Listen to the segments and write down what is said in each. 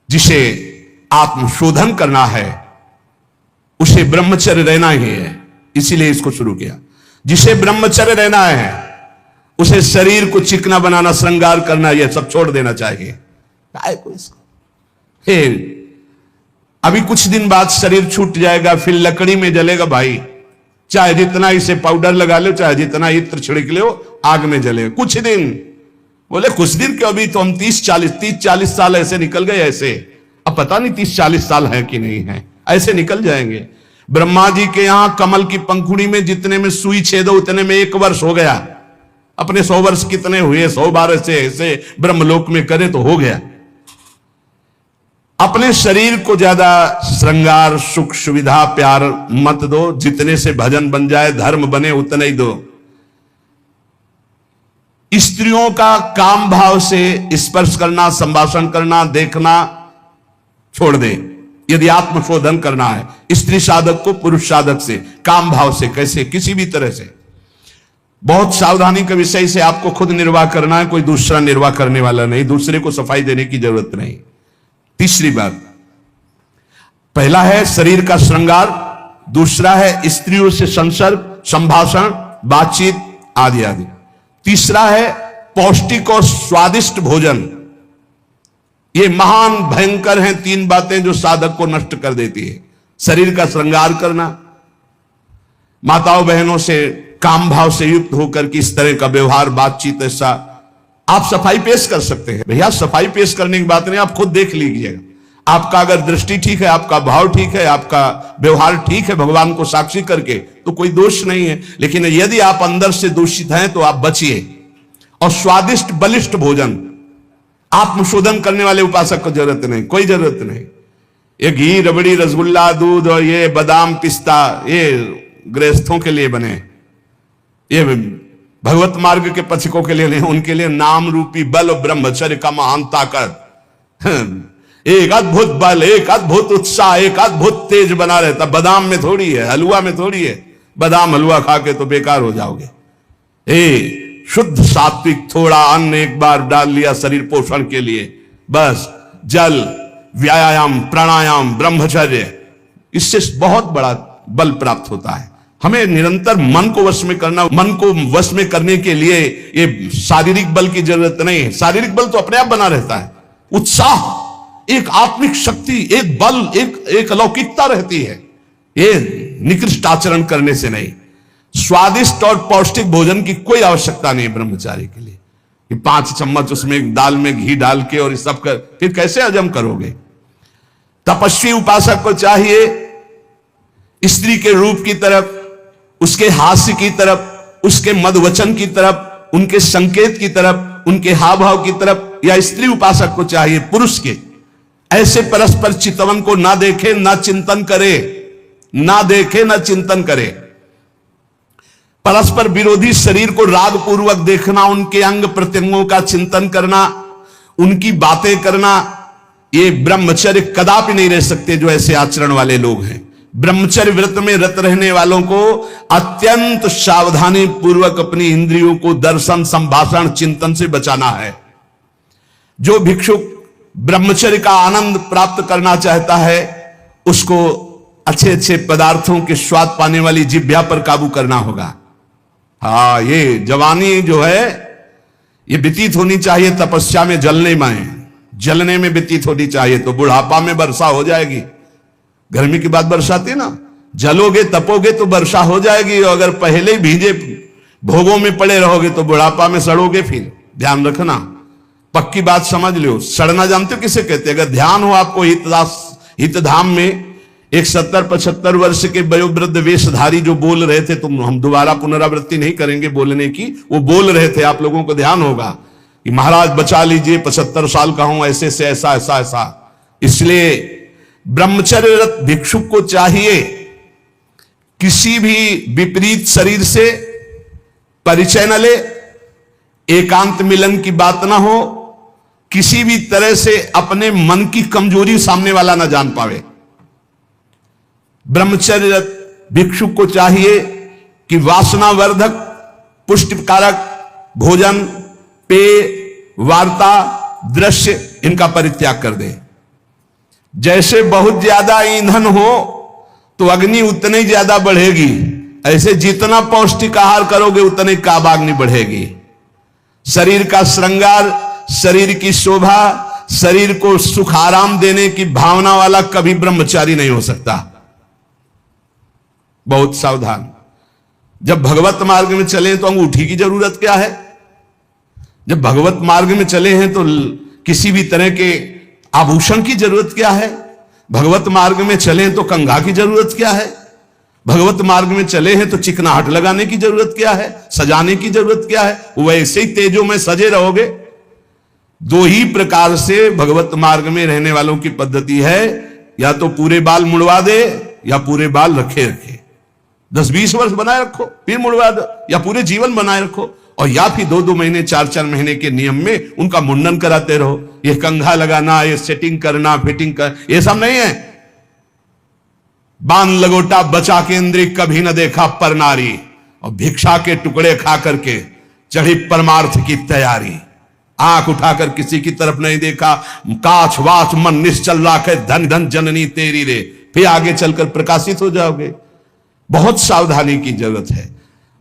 जिसे आत्मशोधन करना है उसे ब्रह्मचर्य रहना ही है, इसीलिए इसको शुरू किया। जिसे ब्रह्मचर्य रहना है उसे शरीर को चिकना बनाना, श्रृंगार करना, यह सब छोड़ देना चाहिए। अभी कुछ दिन बाद शरीर छूट जाएगा, फिर लकड़ी में जलेगा भाई। चाहे जितना इसे पाउडर लगा लो, चाहे जितना इत्र छिड़क लो, आग में जलेगा कुछ दिन। बोले कुछ दिन क्यों, अभी तो हम 30-40 साल ऐसे निकल गए ऐसे। अब पता नहीं 30-40 साल है कि नहीं है, ऐसे निकल जाएंगे। ब्रह्मा जी के यहां कमल की पंखुड़ी में जितने में सुई छेदो उतने में 1 वर्ष हो गया। अपने 100 वर्ष कितने हुए, 112 से ऐसे ब्रह्मलोक में करे तो हो गया। अपने शरीर को ज्यादा श्रृंगार, सुख, सुविधा, प्यार मत दो। जितने से भजन बन जाए, धर्म बने, उतना ही दो। स्त्रियों का काम भाव से स्पर्श करना, संभाषण करना, देखना छोड़ दे। यदि आत्मशोधन करना है स्त्री साधक को पुरुष साधक से, काम भाव से, कैसे, किसी भी तरह से। बहुत सावधानी के विषय से आपको खुद निर्वाह करना है, कोई दूसरा निर्वाह करने वाला नहीं, दूसरे को सफाई देने की जरूरत नहीं। तीसरी बात, पहला है शरीर का श्रृंगार, दूसरा है स्त्रियों से संसर्ग, संभाषण, बातचीत आदि आदि। तीसरा है पौष्टिक और स्वादिष्ट भोजन। ये महान भयंकर हैं 3 बातें जो साधक को नष्ट कर देती है। शरीर का श्रृंगार करना, माताओं बहनों से काम भाव से युक्त होकर के इस तरह का व्यवहार, बातचीत, ऐसा आप सफाई पेश कर सकते हैं। भैया सफाई पेश करने की बात नहीं, आप खुद देख लीजिएगा। आपका अगर दृष्टि ठीक है, आपका भाव ठीक है, आपका व्यवहार ठीक है भगवान को साक्षी करके, तो कोई दोष नहीं है। लेकिन यदि आप अंदर से दूषित हैं तो आप बचिए। और स्वादिष्ट बलिष्ठ भोजन, आत्मशोधन करने वाले उपासक को जरूरत नहीं, कोई जरूरत नहीं। ये घी, रबड़ी, रसगुल्ला, दूध और ये बादाम, पिस्ता, ये गृहस्थों के लिए बने, ये भगवत मार्ग के पथिकों के लिए नहीं। उनके लिए नाम रूपी बल और ब्रह्मचर्य का महान ताकत, एक अद्भुत बल, एक अद्भुत उत्साह, एक अद्भुत तेज बना रहता। बादाम में थोड़ी है, हलवा में थोड़ी है। बादाम हलवा खा के तो बेकार हो जाओगे। शुद्ध सात्विक थोड़ा अन्न एक बार डाल लिया शरीर पोषण के लिए, बस जल, व्यायाम, प्राणायाम, ब्रह्मचर्य, इससे बहुत बड़ा बल प्राप्त होता है। हमें निरंतर मन को वश में करना। मन को वश में करने के लिए ये शारीरिक बल की जरूरत नहीं है। शारीरिक बल तो अपने आप बना रहता है। उत्साह, एक आत्मिक शक्ति, एक बल, एक अलौकिकता रहती है। ये निकृष्ट आचरण करने से नहीं। स्वादिष्ट और पौष्टिक भोजन की कोई आवश्यकता नहीं ब्रह्मचारी के लिए। कि 5 चम्मच उसमें दाल में घी डाल के और सब कर, फिर कैसे हजम करोगे। तपस्वी उपासक को चाहिए स्त्री के रूप की तरफ, उसके हास्य की तरफ, उसके मधुवचन की तरफ, उनके संकेत की तरफ, उनके हाव भाव की तरफ, या स्त्री उपासक को चाहिए पुरुष के ऐसे परस्पर चितवन को ना देखे, ना चिंतन करे, ना देखे, ना चिंतन करे। परस्पर विरोधी शरीर को राग पूर्वक देखना, उनके अंग प्रत्यंगों का चिंतन करना, उनकी बातें करना, ये ब्रह्मचर्य कदापि नहीं रह सकते जो ऐसे आचरण वाले लोग हैं। ब्रह्मचर्य व्रत में रत रहने वालों को अत्यंत सावधानी पूर्वक अपनी इंद्रियों को दर्शन, संभाषण, चिंतन से बचाना है। जो भिक्षुक ब्रह्मचर्य का आनंद प्राप्त करना चाहता है उसको अच्छे अच्छे पदार्थों के स्वाद पाने वाली जिह्वा पर काबू करना होगा। हाँ, ये जवानी जो है ये व्यतीत होनी चाहिए तपस्या में, जलने में व्यतीत होनी चाहिए। तो बुढ़ापा में वर्षा हो जाएगी। गर्मी की बात बरसाती ना, जलोगे तपोगे तो वर्षा हो जाएगी। और अगर पहले ही भीजे भोगों में पड़े रहोगे तो बुढ़ापा में सड़ोगे। फिर ध्यान रखना, पक्की बात समझ लो। सड़ना जानते हो किसे कहते हैं? अगर ध्यान हो आपको हितधाम में, एक 70-75 वर्ष के वयोवृद्ध वेशधारी जो बोल रहे थे, तुम हम दोबारा पुनरावृत्ति नहीं करेंगे बोलने की, वो बोल रहे थे, आप लोगों को ध्यान होगा कि महाराज बचा लीजिए, 75 साल का हूं, ऐसे से ऐसा ऐसा ऐसा। इसलिए ब्रह्मचर्यरत भिक्षुक को चाहिए किसी भी विपरीत शरीर से परिचय न ले, एकांत मिलन की बात ना हो, किसी भी तरह से अपने मन की कमजोरी सामने वाला ना जान पावे। ब्रह्मचर्य भिक्षुक को चाहिए कि वासनावर्धक, पुष्टिकारक भोजन, पेय, वार्ता, दृश्य, इनका परित्याग कर दे। जैसे बहुत ज्यादा ईंधन हो तो अग्नि उतनी ज्यादा बढ़ेगी, ऐसे जितना पौष्टिक आहार करोगे उतनी काबाग्नि बढ़ेगी। शरीर का श्रृंगार, शरीर की शोभा, शरीर को सुख आराम देने की भावना वाला कभी ब्रह्मचारी नहीं हो सकता। बहुत सावधान। जब भगवत मार्ग में चले तो अंगूठी की जरूरत क्या है? जब भगवत मार्ग में चले हैं तो किसी भी तरह के आभूषण की जरूरत क्या है? भगवत मार्ग में चले तो कंघा की जरूरत क्या है? भगवत मार्ग में चले हैं तो चिकनाहट लगाने की जरूरत क्या है? सजाने की जरूरत क्या है? वैसे ही तेजों में सजे रहोगे। दो ही प्रकार से भगवत मार्ग में रहने वालों की पद्धति है, या तो पूरे बाल मुड़वा दे या पूरे बाल रखे रखे, 10-20 वर्ष बनाए रखो फिर मुड़वा दो, या पूरे जीवन बनाए रखो, और या फिर 2-2 महीने 4-4 महीने के नियम में उनका मुंडन कराते रहो। ये कंघा लगाना, ये सेटिंग करना, फिटिंग कर, ये सब नहीं है। बांध लगोटा बचा के इंद्री कभी न देखा पर नारी, और भिक्षा के टुकड़े खा करके चढ़ी परमार्थ की तैयारी। आंख उठाकर किसी की तरफ नहीं देखा, काछ वाच मन निश्चल राखे, धन धन जननी तेरी रे, फिर आगे चलकर प्रकाशित हो जाओगे। बहुत सावधानी की जरूरत है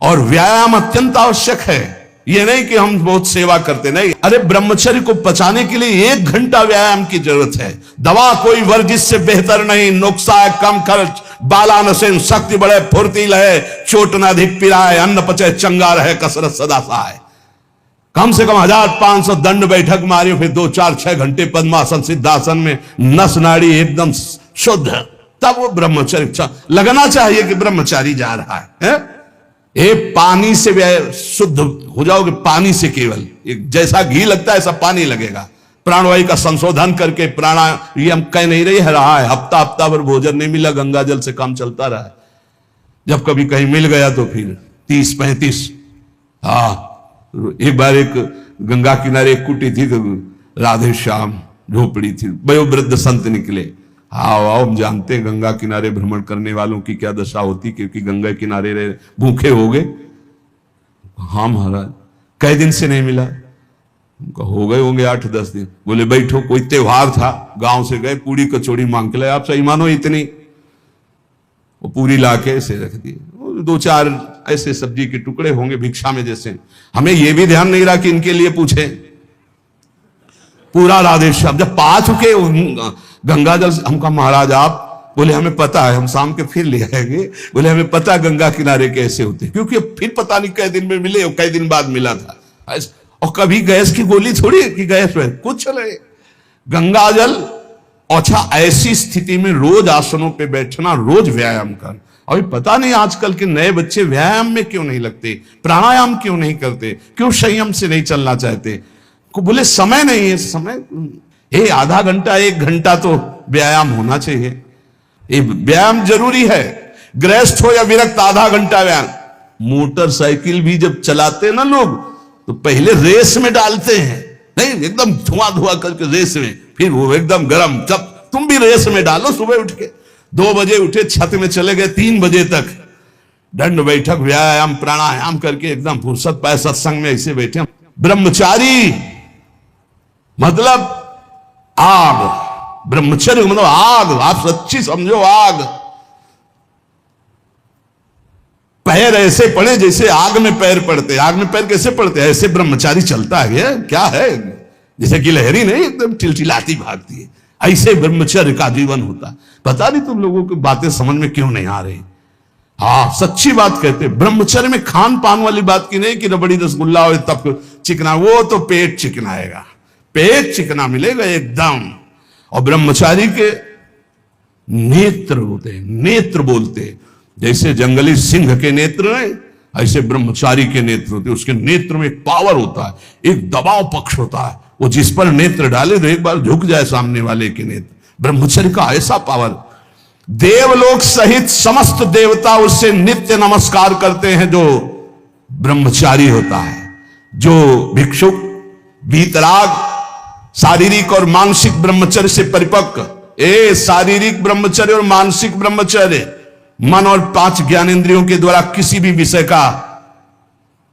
और व्यायाम अत्यंत आवश्यक है। यह नहीं कि हम बहुत सेवा करते, नहीं। अरे ब्रह्मचर्य को पचाने के लिए 1 घंटा व्यायाम की जरूरत है। दवा कोई वर्जिश से बेहतर नहीं, नुक्सा है कम खर्च, बाला नसेन, शक्ति बढ़े फुर्ती लहे, चोट न अधिक पिराए, अन्न पचे चंगा रहे, कसरत सदा सहाय। कम से कम 1500 दंड बैठक मारियो, फिर 2-4-6 घंटे पद्मासन सिद्धासन में नस नाड़ी एकदम शुद्ध, तब वो ब्रह्मचर्य लगना चाहिए कि ब्रह्मचारी जा रहा है। ये पानी से शुद्ध हो जाओगे, पानी से केवल, जैसा घी लगता है ऐसा पानी लगेगा। प्राणवायु का संशोधन करके प्राणायाम कह नहीं रहा है, हफ्ता भर भोजन नहीं मिला, गंगा जल से काम चलता रहा है। जब कभी कहीं मिल गया तो फिर 30-35। एक बार एक गंगा किनारे एक कुटी थी, राधे श्याम झोपड़ी थी, वयोवृद्ध संत निकले। आओ हम जानते हैं गंगा किनारे भ्रमण करने वालों की क्या दशा होती, क्योंकि गंगा किनारे रहे, भूखे हो गए। हाँ महाराज, कई दिन से नहीं मिला। हो गए होंगे 8-10 दिन। बोले बैठो, कोई त्योहार था, गांव से गए, पूरी कचौड़ी मांग के लाए। आप सही मानो इतनी, वो पूरी लाके ऐसे रख दी, 2-4 ऐसे सब्जी के टुकड़े होंगे भिक्षा में जैसे। हमें यह भी ध्यान नहीं रहा कि इनके लिए पूछे। पूरा राधे श्याम जब पा चुके गंगा जल, हमका महाराज आप, बोले हमें पता है, हम शाम के फिर ले आएंगे। बोले हमें पता गंगा किनारे कैसे होते, क्योंकि फिर पता नहीं कई दिन में मिले और कई दिन बाद मिला था। और कभी गैस की गोली थोड़ी कि गैस में कुछ नहीं, गंगा जल। अच्छा, ऐसी स्थिति में रोज आसनों पे बैठना, रोज व्यायाम कर। अभी पता नहीं आजकल के नए बच्चे व्यायाम में क्यों नहीं लगते, प्राणायाम क्यों नहीं करते, क्यों संयम से नहीं चलना चाहते। को बोले समय नहीं है, समय आधा घंटा 1 घंटा तो व्यायाम होना चाहिए। ये व्यायाम जरूरी है, गृहस्थ हो या विरक्त, आधा घंटा व्यायाम। मोटरसाइकिल भी जब चलाते ना लोग तो पहले रेस में डालते हैं, नहीं एकदम धुआं करके रेस में, फिर वो एकदम गर्म। जब तुम भी रेस में डालो, सुबह उठ के 2 बजे उठे, छत में चले गए 3 बजे तक दंड बैठक व्यायाम प्राणायाम करके एकदम फुर्सत पाए, सत्संग में ऐसे बैठे। ब्रह्मचारी मतलब आग, ब्रह्मचर्य मतलब आग, आप सच्ची समझो आग। पैर ऐसे पड़े जैसे आग में पैर पड़ते। आग में पैर कैसे पड़ते? ऐसे ब्रह्मचारी चलता है, क्या है, जैसे कि लहरी नहीं एकदम टिलटिलाती भागती है, ऐसे ब्रह्मचर्य का जीवन होता। पता नहीं तुम लोगों की बातें समझ में क्यों नहीं आ रही। हाँ, सच्ची बात कहते, ब्रह्मचर्य में खान पान वाली बात की नहीं कि रबड़ी रसगुल्ला हो तब चिकना, वो तो पेट चिकनाएगा, पेट चिकना मिलेगा एकदम। और ब्रह्मचारी के नेत्र होते हैं, नेत्र बोलते हैं, जैसे जंगली सिंह के नेत्र हैं ऐसे ब्रह्मचारी के नेत्र होते हैं। उसके नेत्र में एक पावर होता है, एक दबाव पक्ष होता है, वो जिस पर नेत्र डाले तो एक बार झुक जाए सामने वाले के नेत्र। ब्रह्मचर्य का ऐसा पावर, देवलोक सहित समस्त देवता उससे नित्य नमस्कार करते हैं जो ब्रह्मचारी होता है। जो भिक्षुक वीतराग शारीरिक और मानसिक ब्रह्मचर्य से परिपक्व, शारीरिक ब्रह्मचर्य और मानसिक ब्रह्मचर्य, मन और 5 ज्ञानेंद्रियों के द्वारा किसी भी विषय का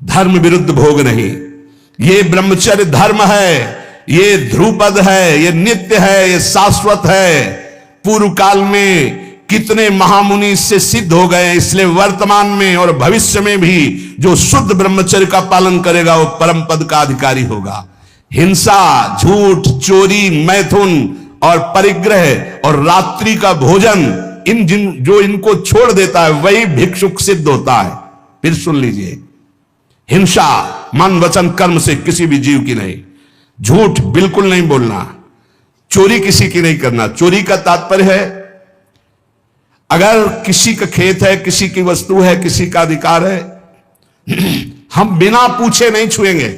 धर्म विरुद्ध भोग नहीं। ये ब्रह्मचर्य धर्म है, ये ध्रुपद है, ये नित्य है, ये शाश्वत है। पूर्व काल में कितने महामुनि इससे सिद्ध हो गए, इसलिए वर्तमान में और भविष्य में भी जो शुद्ध ब्रह्मचर्य का पालन करेगा वो परम पद का अधिकारी होगा। हिंसा, झूठ, चोरी, मैथुन और परिग्रह और रात्रि का भोजन, जो इनको छोड़ देता है वही भिक्षुक सिद्ध होता है। फिर सुन लीजिए, हिंसा मन वचन कर्म से किसी भी जीव की नहीं, झूठ बिल्कुल नहीं बोलना, चोरी किसी की नहीं करना। चोरी का तात्पर्य है अगर किसी का खेत है, किसी की वस्तु है, किसी का अधिकार है, हम बिना पूछे नहीं छुएंगे।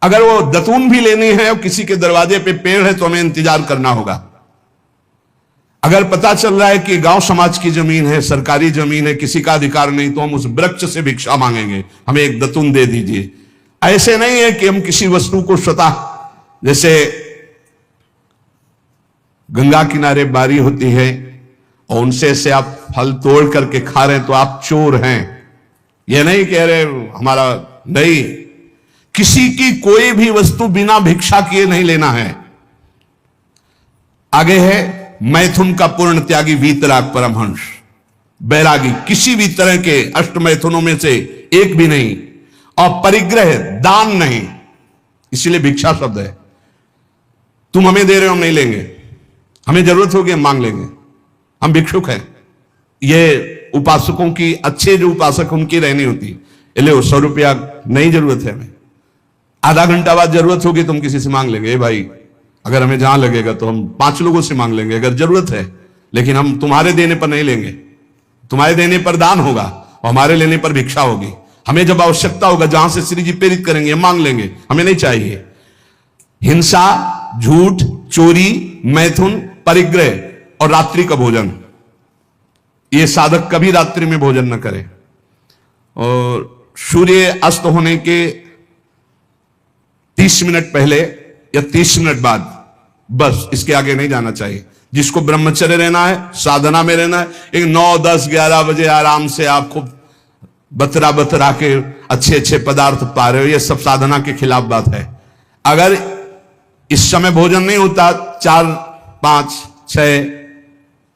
अगर वो दतून भी लेनी है और किसी के दरवाजे पे पेड़ है तो हमें इंतजार करना होगा। अगर पता चल रहा है कि गांव समाज की जमीन है, सरकारी जमीन है, किसी का अधिकार नहीं, तो हम उस वृक्ष से भिक्षा मांगेंगे, हमें एक दतून दे दीजिए। ऐसे नहीं है कि हम किसी वस्तु को स्वतः, जैसे गंगा किनारे बारी होती है और उनसे से आप फल तोड़ करके खा रहे हैं तो आप चोर हैं, ये नहीं कह रहे हमारा नहीं। किसी की कोई भी वस्तु बिना भिक्षा किए नहीं लेना है। आगे है मैथुन का पूर्ण त्यागी वीतराग परमहंस, बैरागी, किसी भी तरह के अष्ट मैथुनों में से एक भी नहीं। और परिग्रह, दान नहीं, इसलिए भिक्षा शब्द है। तुम हमें दे रहे हो, हम नहीं लेंगे, हमें जरूरत होगी हम मांग लेंगे, हम भिक्षुक हैं। ये उपासकों की, अच्छे जो उपासक उनकी रहनी होती। ले 100 रुपया नहीं जरूरत है हमें, आधा घंटा बाद जरूरत होगी तुम किसी से मांग लेंगे। भाई अगर हमें जहां लगेगा तो हम 5 लोगों से मांग लेंगे अगर जरूरत है, लेकिन हम तुम्हारे देने पर नहीं लेंगे। तुम्हारे देने पर दान होगा और हमारे लेने पर भिक्षा होगी। हमें जब आवश्यकता होगा, जहां से श्री जी प्रेरित करेंगे, मांग लेंगे, हमें नहीं चाहिए। हिंसा, झूठ, चोरी, मैथुन, परिग्रह और रात्रि का भोजन, ये साधक कभी रात्रि में भोजन न करे। और सूर्य अस्त होने के 30 मिनट पहले या 30 मिनट बाद, बस इसके आगे नहीं जाना चाहिए। जिसको ब्रह्मचर्य रहना है, साधना में रहना है, एक 9, 10, 11 बजे आराम से आप खूब बतरा के अच्छे अच्छे पदार्थ पा रहे हो, ये सब साधना के खिलाफ बात है। अगर इस समय भोजन नहीं होता, 4, 5, 6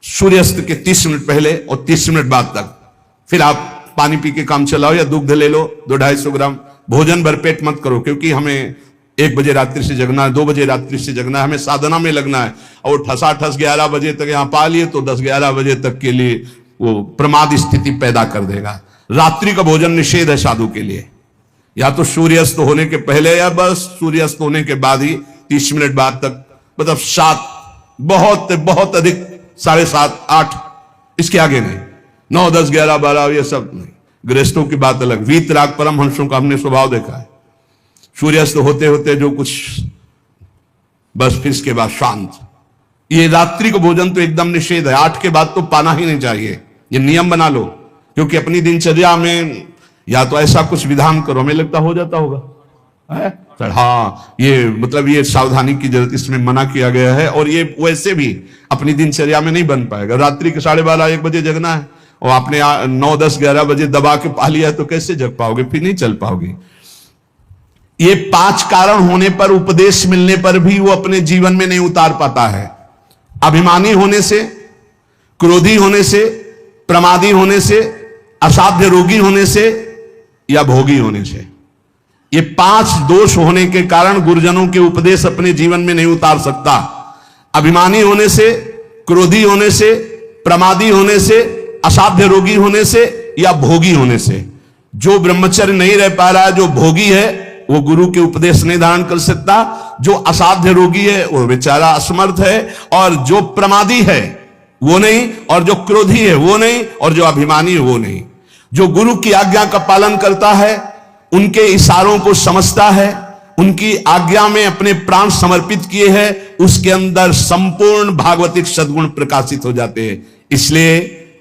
सूर्यास्त के 30 मिनट पहले और 30 मिनट बाद तक, फिर आप पानी पी के काम चलाओ या दुग्ध ले लो 200-250 ग्राम। भोजन भरपेट मत करो, क्योंकि हमें 1 बजे रात्रि से जगना है, 2 बजे रात्रि से जगना है, हमें साधना में लगना है। और ठसाठस 11 बजे तक यहां पा लिए तो 10-11 बजे तक के लिए वो प्रमाद स्थिति पैदा कर देगा। रात्रि का भोजन निषेध है साधु के लिए, या तो सूर्यास्त होने के पहले या बस सूर्यास्त होने के बाद ही 30 मिनट बाद तक, मतलब 7, बहुत बहुत अधिक 7:30, 8, इसके आगे नहीं। 9, 10, 11, 12 ये सब नहीं। गृहस्थों की बात अलग। वीतराग परमहंसों का हमने स्वभाव देखा है, सूर्यास्त होते होते जो कुछ, बस फिर इसके बाद शांत। ये रात्रि को भोजन तो एकदम निषेध है, 8 के बाद तो पाना ही नहीं चाहिए। ये नियम बना लो, क्योंकि अपनी दिनचर्या में या तो ऐसा कुछ विधान करो, हमें लगता हो जाता होगा सर, हाँ ये मतलब ये सावधानी की जरूरत, इसमें मना किया गया है। और ये वैसे भी अपनी दिनचर्या में नहीं बन पाएगा। रात्रि के 12:30-1 बजे जगना है और आपने 9, 10, 11 बजे दबा के पा लिया तो कैसे जग पाओगे, फिर नहीं चल पाओगे। ये 5 कारण होने पर, उपदेश मिलने पर भी वो अपने जीवन में नहीं उतार पाता है। अभिमानी होने से, क्रोधी होने से, प्रमादी होने से, असाध्य रोगी होने से या भोगी होने से, ये 5 दोष होने के कारण गुरुजनों के उपदेश अपने जीवन में नहीं उतार सकता। अभिमानी होने से, क्रोधी होने से, प्रमादी होने से, असाध्य रोगी होने से या भोगी होने से। जो ब्रह्मचर्य नहीं रह पा रहा है, जो भोगी है, वो गुरु के उपदेश नहीं धारण कर सकता। जो असाध्य रोगी है वो बेचारा असमर्थ है, और जो प्रमादी है वो नहीं, और जो क्रोधी है वो नहीं, और जो अभिमानी है वो नहीं। जो गुरु की आज्ञा का पालन करता है, उनके इशारों को समझता है, उनकी आज्ञा में अपने प्राण समर्पित किए हैं, उसके अंदर संपूर्ण भागवतिक सद्गुण प्रकाशित हो जाते हैं। इसलिए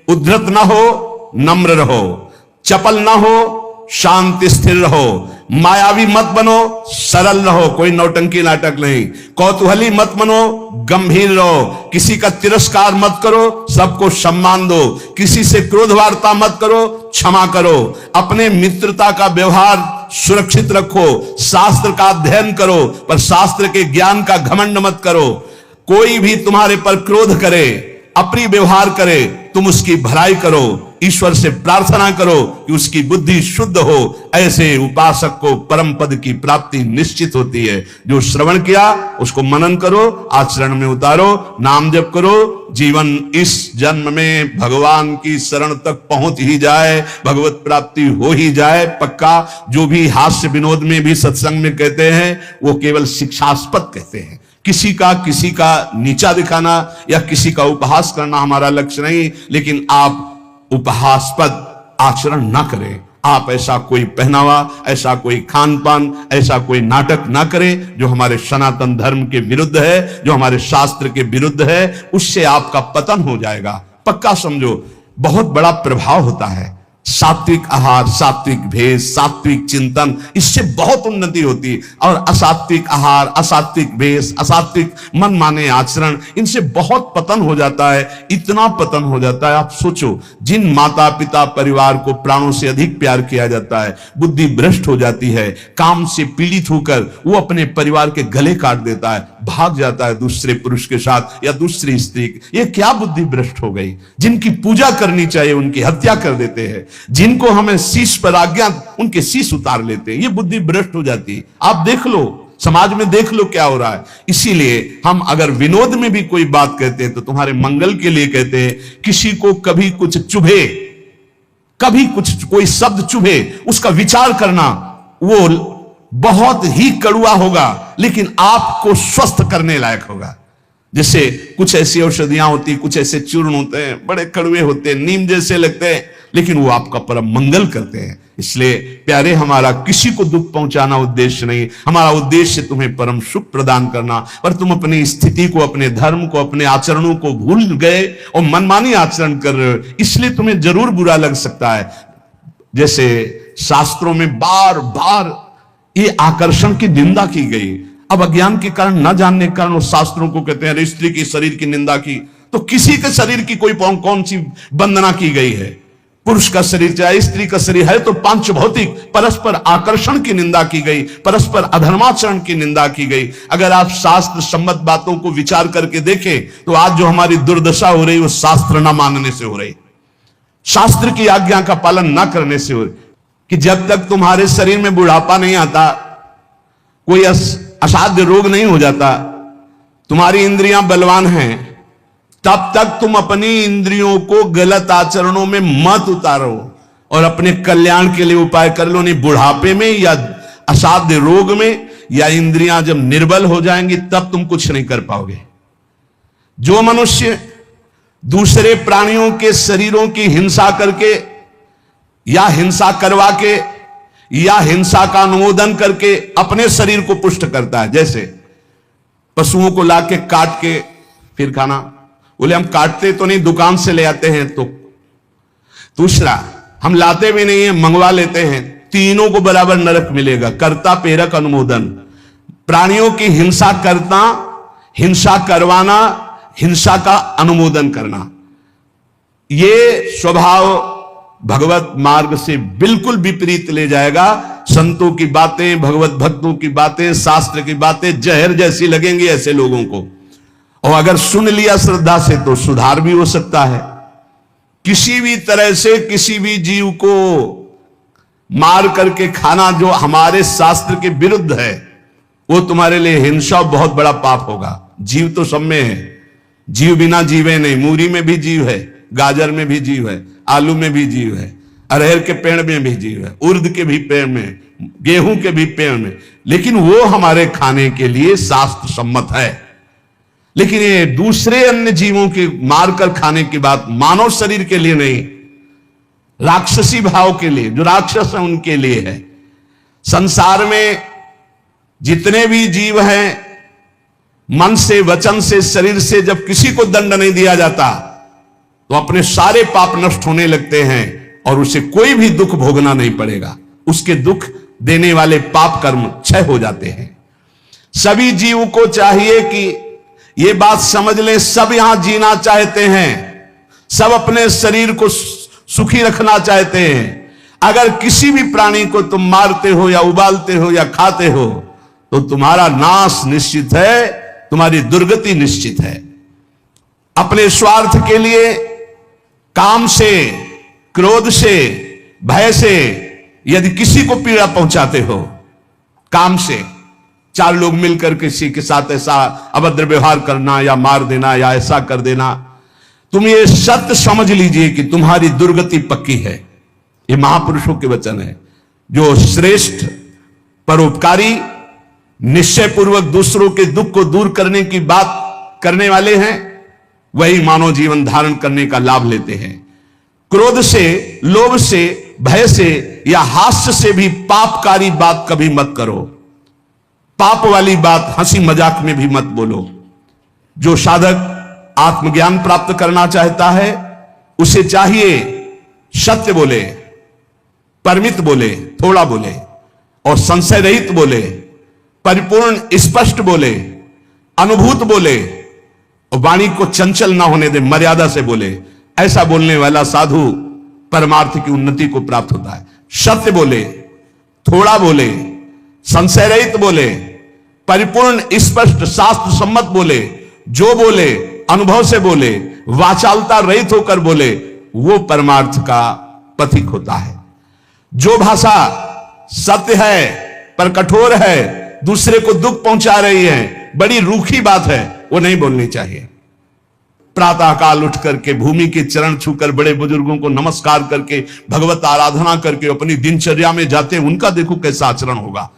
उद्धत ना हो, नम्र रहो, चपल ना हो, शांत स्थिर रहो, मायावी मत बनो, सरल रहो, कोई नौटंकी नाटक नहीं, कौतूहली मत बनो, गंभीर रहो, किसी का तिरस्कार मत करो, सबको सम्मान दो, किसी से क्रोध वार्ता मत करो, क्षमा करो, अपने मित्रता का व्यवहार सुरक्षित रखो, शास्त्र का अध्ययन करो, पर शास्त्र के ज्ञान का घमंड मत करो, कोई भी तुम्हारे पर क्रोध करे, अप्रिय व्यवहार करे, तुम उसकी भलाई करो, ईश्वर से प्रार्थना करो कि उसकी बुद्धि शुद्ध हो। ऐसे उपासक को परम पद की प्राप्ति निश्चित होती है। जो श्रवण किया उसको मनन करो, आचरण में उतारो, नाम जप करो, जीवन इस जन्म में भगवान की शरण तक पहुंच ही जाए, भगवत प्राप्ति हो ही जाए पक्का। जो भी हास्य विनोद में भी सत्संग में कहते हैं वो केवल शिक्षास्पद कहते हैं। किसी का नीचा दिखाना या किसी का उपहास करना हमारा लक्ष्य नहीं, लेकिन आप उपहासपद आचरण ना करें। आप ऐसा कोई पहनावा, ऐसा कोई खान पान, ऐसा कोई नाटक ना करें जो हमारे सनातन धर्म के विरुद्ध है, जो हमारे शास्त्र के विरुद्ध है। उससे आपका पतन हो जाएगा पक्का समझो। बहुत बड़ा प्रभाव होता है सात्विक आहार, सात्विक भेष, सात्विक चिंतन, इससे बहुत उन्नति होती है। और असात्विक आहार, असात्विक भेष, असात्विक मनमाने आचरण, इनसे बहुत पतन हो जाता है। इतना पतन हो जाता है, आप सोचो जिन माता पिता परिवार को प्राणों से अधिक प्यार किया जाता है, बुद्धि भ्रष्ट हो जाती है, काम से पीड़ित होकर वो अपने परिवार के गले काट देता है, भाग जाता है दूसरे पुरुष के साथ या दूसरी स्त्री। ये क्या बुद्धि भ्रष्ट हो गई। जिनकी पूजा करनी चाहिए उनकी हत्या कर देते हैं, जिनको हमें शीश पर आज्ञा उनके शीश उतार लेते हैं। ये बुद्धि भ्रष्ट हो जाती है। आप देख लो, समाज में देख लो क्या हो रहा है। इसीलिए हम अगर विनोद में भी कोई बात कहते हैं तो तुम्हारे मंगल के लिए कहते हैं। किसी को कभी कुछ चुभे, कभी कुछ कोई शब्द चुभे, उसका विचार करना वो बहुत ही कड़वा होगा, लेकिन आपको स्वस्थ करने लायक होगा। जैसे कुछ ऐसी औषधियां होती, कुछ ऐसे चूर्ण होते हैं, बड़े कड़वे होते हैं, नीम जैसे लगते हैं, लेकिन वो आपका परम मंगल करते हैं। इसलिए प्यारे, हमारा किसी को दुख पहुंचाना उद्देश्य नहीं, हमारा उद्देश्य तुम्हें परम सुख प्रदान करना। पर तुम अपनी स्थिति को, अपने धर्म को, अपने आचरणों को भूल गए और मनमानी आचरण कर रहे हो, इसलिए तुम्हें जरूर बुरा लग सकता है। जैसे शास्त्रों में बार बार ये आकर्षण की निंदा की गई। अब अज्ञान के कारण, न जानने के कारण वो शास्त्रों को कहते हैं स्त्री की शरीर की निंदा की, तो किसी के शरीर की कोई कौन सी वंदना की गई है। पुरुष का शरीर चाहे स्त्री का शरीर है तो पांच भौतिक परस्पर आकर्षण की निंदा की गई, परस्पर अधर्माचरण की निंदा की गई। अगर आप शास्त्र सम्मत बातों को विचार करके देखें तो आज जो हमारी दुर्दशा हो रही वो शास्त्र न मानने से हो रही, शास्त्र की आज्ञा का पालन न करने से हो रही। कि जब तक तुम्हारे शरीर में बुढ़ापा नहीं आता, कोई असाध्य रोग नहीं हो जाता, तुम्हारी इंद्रियां बलवान हैं, तब तक तुम अपनी इंद्रियों को गलत आचरणों में मत उतारो और अपने कल्याण के लिए उपाय कर लो। नहीं बुढ़ापे में या असाध्य रोग में या इंद्रियां जब निर्बल हो जाएंगी तब तुम कुछ नहीं कर पाओगे। जो मनुष्य दूसरे प्राणियों के शरीरों की हिंसा करके या हिंसा करवा के या हिंसा का अनुमोदन करके अपने शरीर को पुष्ट करता है, जैसे पशुओं को लाके काट के फिर खाना, बोले हम काटते तो नहीं, दुकान से ले आते हैं। तो दूसरा, हम लाते भी नहीं है, मंगवा लेते हैं। तीनों को बराबर नरक मिलेगा। कर्ता, प्रेरक, अनुमोदन। प्राणियों की हिंसा करना, हिंसा करवाना, हिंसा का अनुमोदन करना, ये स्वभाव भगवत मार्ग से बिल्कुल विपरीत ले जाएगा। संतों की बातें, भगवत भक्तों की बातें, शास्त्र की बातें जहर जैसी लगेंगी ऐसे लोगों को, और अगर सुन लिया श्रद्धा से तो सुधार भी हो सकता है। किसी भी तरह से किसी भी जीव को मार करके खाना जो हमारे शास्त्र के विरुद्ध है, वो तुम्हारे लिए हिंसा बहुत बड़ा पाप होगा। जीव तो सब में है, जीव बिना जीवे नहीं। मूरी में भी जीव है, गाजर में भी जीव है, आलू में भी जीव है, अरहर के पेड़ में भी जीव है, उर्द के भी पेड़ में, गेहूं के भी पेड़ में, लेकिन वो हमारे खाने के लिए शास्त्र सम्मत है। लेकिन ये दूसरे अन्य जीवों के मारकर खाने की बात मानव शरीर के लिए नहीं, राक्षसी भाव के लिए, जो राक्षस है उनके लिए है। संसार में जितने भी जीव हैं, मन से, वचन से, शरीर से जब किसी को दंड नहीं दिया जाता तो अपने सारे पाप नष्ट होने लगते हैं और उसे कोई भी दुख भोगना नहीं पड़ेगा। उसके दुख देने वाले पाप कर्म क्षय हो जाते हैं। सभी जीव को चाहिए कि ये बात समझ लें, सब यहां जीना चाहते हैं, सब अपने शरीर को सुखी रखना चाहते हैं। अगर किसी भी प्राणी को तुम मारते हो या उबालते हो या खाते हो तो तुम्हारा नाश निश्चित है, तुम्हारी दुर्गति निश्चित है। अपने स्वार्थ के लिए काम से, क्रोध से, भय से यदि किसी को पीड़ा पहुंचाते हो, काम से 4 लोग मिलकर किसी के साथ ऐसा अभद्र व्यवहार करना या मार देना या ऐसा कर देना, तुम ये सत्य समझ लीजिए कि तुम्हारी दुर्गति पक्की है। ये महापुरुषों के वचन है। जो श्रेष्ठ परोपकारी, निश्चय पूर्वक दूसरों के दुख को दूर करने की बात करने वाले हैं, वही मानव जीवन धारण करने का लाभ लेते हैं। क्रोध से, लोभ से, भय से या हास्य से भी पापकारी बात कभी मत करो। पाप वाली बात हंसी मजाक में भी मत बोलो। जो साधक आत्मज्ञान प्राप्त करना चाहता है, उसे चाहिए सत्य बोले, परिमित बोले, थोड़ा बोले और संशय रहित बोले, परिपूर्ण स्पष्ट बोले, अनुभूत बोले और वाणी को चंचल ना होने दे, मर्यादा से बोले। ऐसा बोलने वाला साधु परमार्थ की उन्नति को प्राप्त होता है। सत्य बोले, थोड़ा बोले, संशय रहित बोले, परिपूर्ण स्पष्ट शास्त्र सम्मत बोले, जो बोले अनुभव से बोले, वाचालता रहित होकर बोले, वो परमार्थ का पथिक होता है। जो भाषा सत्य है पर कठोर है, दूसरे को दुख पहुंचा रही है, बड़ी रूखी बात है, वो नहीं बोलनी चाहिए। प्रातः काल उठ करके भूमि के चरण छूकर बड़े बुजुर्गों को नमस्कार करके भगवत आराधना करके अपनी दिनचर्या में जाते हैं, उनका देखो कैसा आचरण होगा।